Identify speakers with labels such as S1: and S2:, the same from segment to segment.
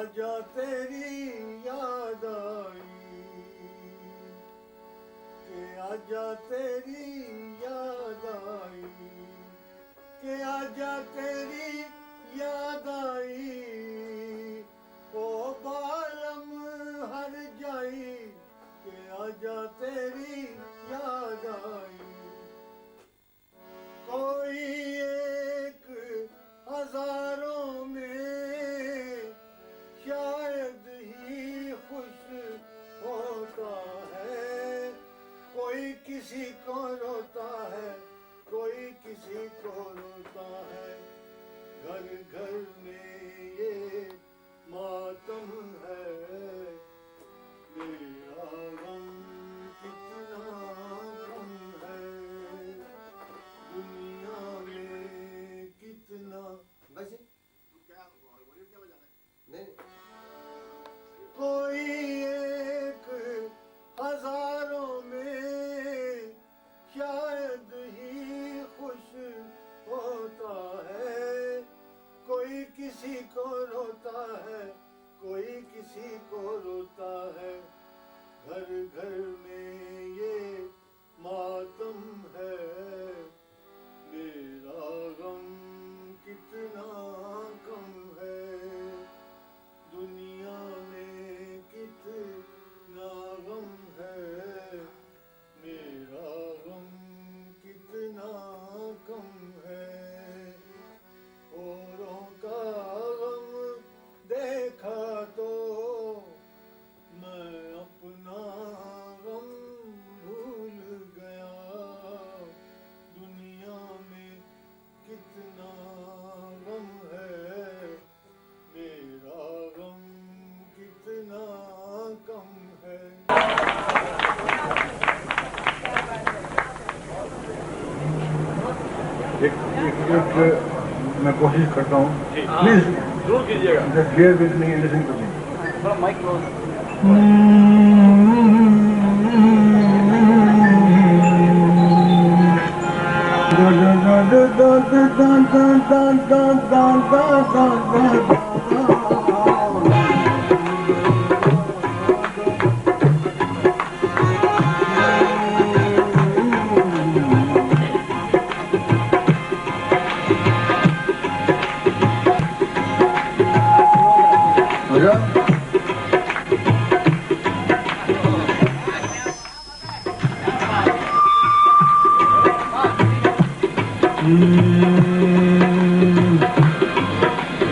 S1: आजा तेरी याद आई, के आजा तेरी याद आई, के आजा तेरी याद आई, ओ बालम हर जाई, के आजा तेरी याद आई। कोई एक हजारों में शायद ही खुश होता है, कोई किसी को रोता है, कोई किसी को रोता है, घर घर में ये मातम है, मेरा गम कितना कम है, दुनिया में कितना
S2: बस नहीं
S1: कोई एक हजारों में शायद ही खुश होता है, कोई किसी को रोता है, कोई किसी को रोता है, घर घर में ये मातम है, मेरा गम कितना कम है, दुनिया में कितना गम है, मेरा गम कितना कम है। औरों का गम देखा तो मैं अपना गम भूल गया, दुनिया में कितना गम है, मेरा गम कितना कम है।
S3: एक मैं कोशिश करता हूँ, प्लीज
S4: जरूर कीजिएगा।
S3: Just bear with me and listen to me.
S4: थोड़ा माइक क्लोज।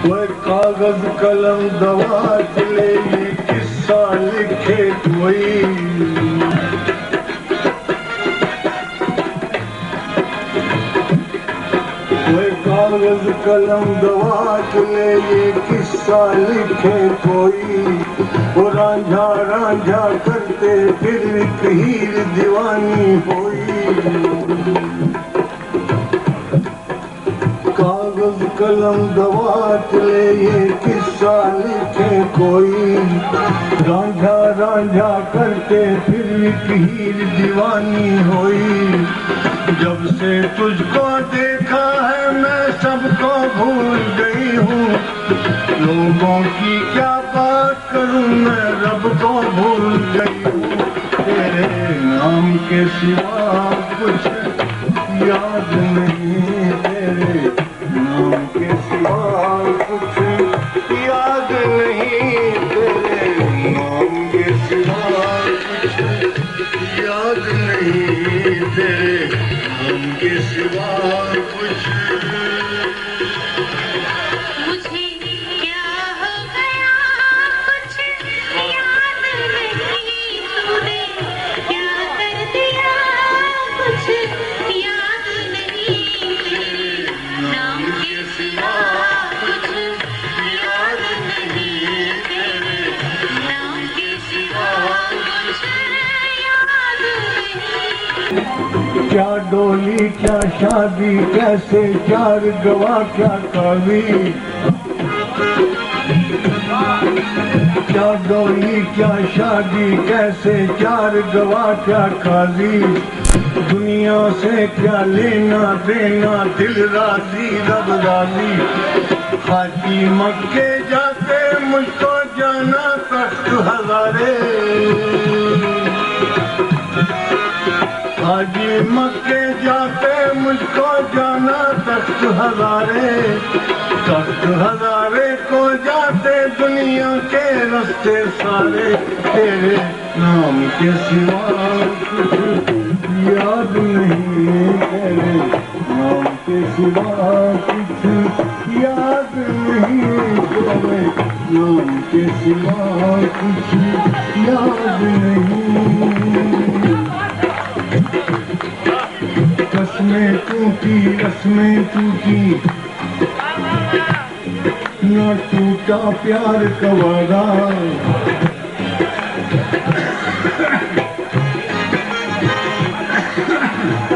S1: कोई कागज कलम दवा चले, ये किस्सा लिखे कोई, कोई कागज कलम दवा चले, ये किस्सा लिखे कोई, वो रांझा रांझा करते फिर एक हीर दीवानी होई। कागज कलम दवा चले, ये किस्सा लिखे कोई, रांझा रांझा करते फिर एक हीर दीवानी होई। जब से तुझको देखा है मैं सबको भूल गई हूँ, लोगों की क्या बात करूँ मैं रब को भूल गई हूँ। तेरे नाम के सिवा कुछ याद नहीं, तेरे नाम के सिवा कुछ याद नहीं, तेरे नाम के सिवा कुछ याद नहीं, तेरे नाम के सिवा कुछ।
S5: मुझे क्या हो गया कुछ याद नहीं, तूने क्या कर दिया कुछ याद नहीं, तेरे नाम के सिवा कुछ याद नहीं, तेरे नाम के सिवा कुछ याद नहीं।
S1: क्या डोली क्या शादी कैसे चार गवा क्या कावी, क्या डोली क्या शादी कैसे चार गवा क्या काजी, दुनिया से क्या लेना देना दिल राजी रब राजी, हाजी मक्के जाते मुझको हजारे हाजी मक्के जाते मुझको जाना तख्त हजारे को जाते दुनिया के रास्ते सारे तेरे नाम के सिवा कुछ याद नहीं तेरे नाम के सिवा कुछ याद नहीं तेरे नाम के सिवा कुछ याद नहीं रस्में टूटी न टूटा प्यार का वादा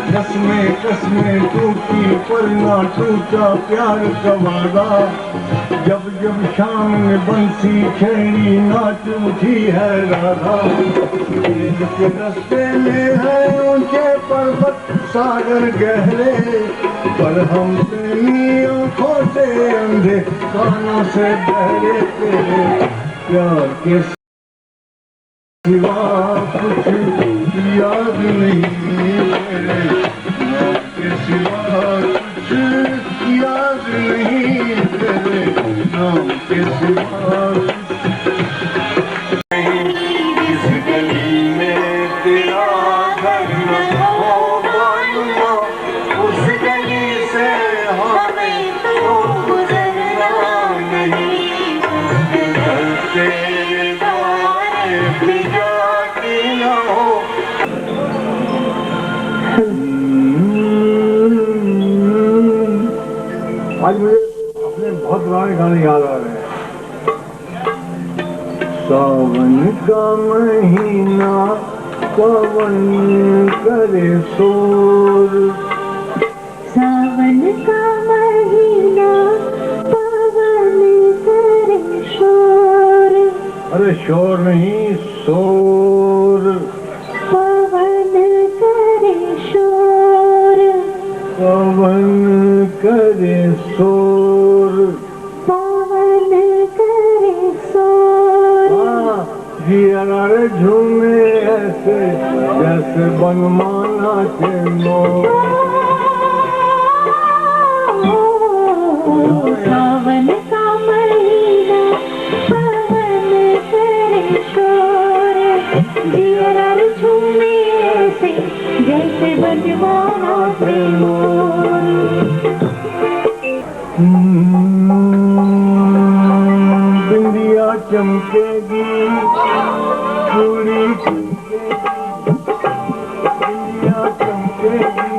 S1: कसमें टूटी पर न टूटा प्यार का वादा जब जब शाम में बंसी खेली नाच उठी है राधा के रास्ते में है ऊंचे पर्वत सागर गहरे पर हम तेरी आंखों से अंधे कानों से बहरे तेरे प्यार के सिवा कुछ याद नहीं तेरे प्यार के सिवा कुछ याद नहीं तेरे नाम के सिवा इस गली में तेरा घर न हो मालूम उस गली से हमें तो गुजरना नहीं घर तेरे द्वारे पे जाके न हो
S3: आज मुझे अपने बहुत पुराने गाने याद आ रहे हैं।
S1: सावन का महीना पवन करे शोर
S5: सावन का महीना पवन करे शोर
S1: अरे शोर नहीं शोर
S5: पवन करे शोर
S1: पवन करे शोर
S5: पवन करे शोर
S1: जिया रे झूमे ऐसे जैसे बनमाना के मोर
S5: सावन का महीना पवन करे शोर जिया झूमे ऐसे जैसे बनमाना के मोर
S1: बिंदिया चमकेगी चूड़ी बिंदिया चमकेगी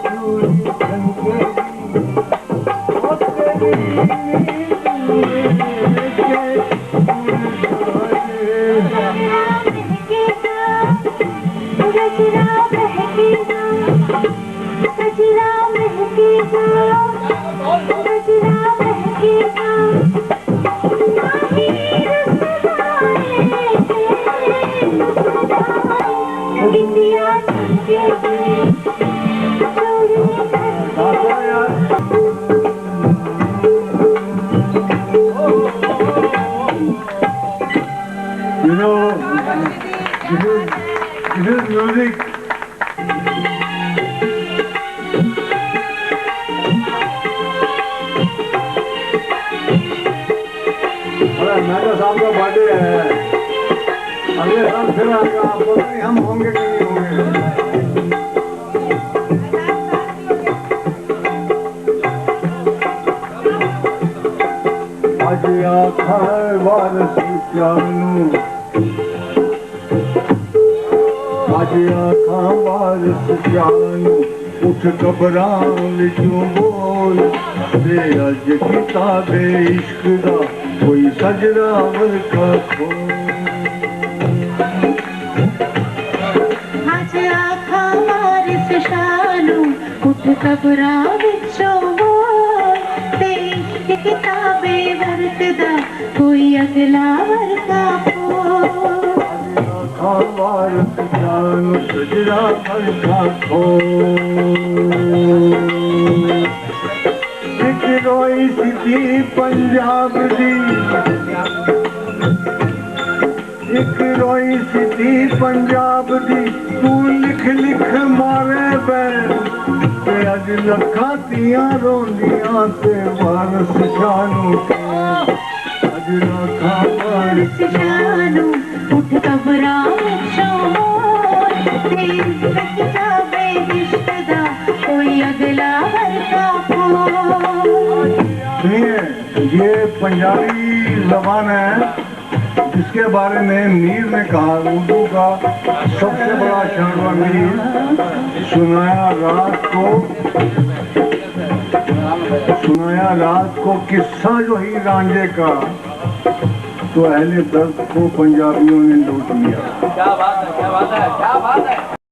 S1: चूड़ी चमकेगी और तेरी
S5: गजरा महकेगा गजरा महकेगा गजरा महकेगा India
S1: You know, this is music. Mehta साहब का बर्थडे है अगले साल फिर आएगा आपको नहीं हम होंगे कि नहीं होंगे आज आखा वारस जानू आज आखा वारस जानू उठ घबरां विचों बोल दे अज किताबे इश्क दा कोई सजरा वर्का खोल
S5: आज आखा वारिस शानू उठ घबरा विचों तेरी किताबे वरतदा कोई अगला वर्का
S1: वारस जानू सजरा वर्का खोल रोई सी पंजाब दी एक रोई सी थी पंजाब दी तू लिख लिख मारे बैन ते अज लखा तियां रोंदियां ते वारस शानू अज लखा वारस
S5: शानू उठ कबरां विचों ते रख जावे रिश्ता कोई अगला वर्का
S1: सुनिए, ये पंजाबी जबान है जिसके बारे में मीर ने कहा उर्दू का सबसे बड़ा शानवा मीर सुनाया रात को किस्सा जो ही रांझे का तो अहले दर्द को पंजाबियों ने लूट लिया।
S2: क्या बात है, क्या बात है, क्या बात है।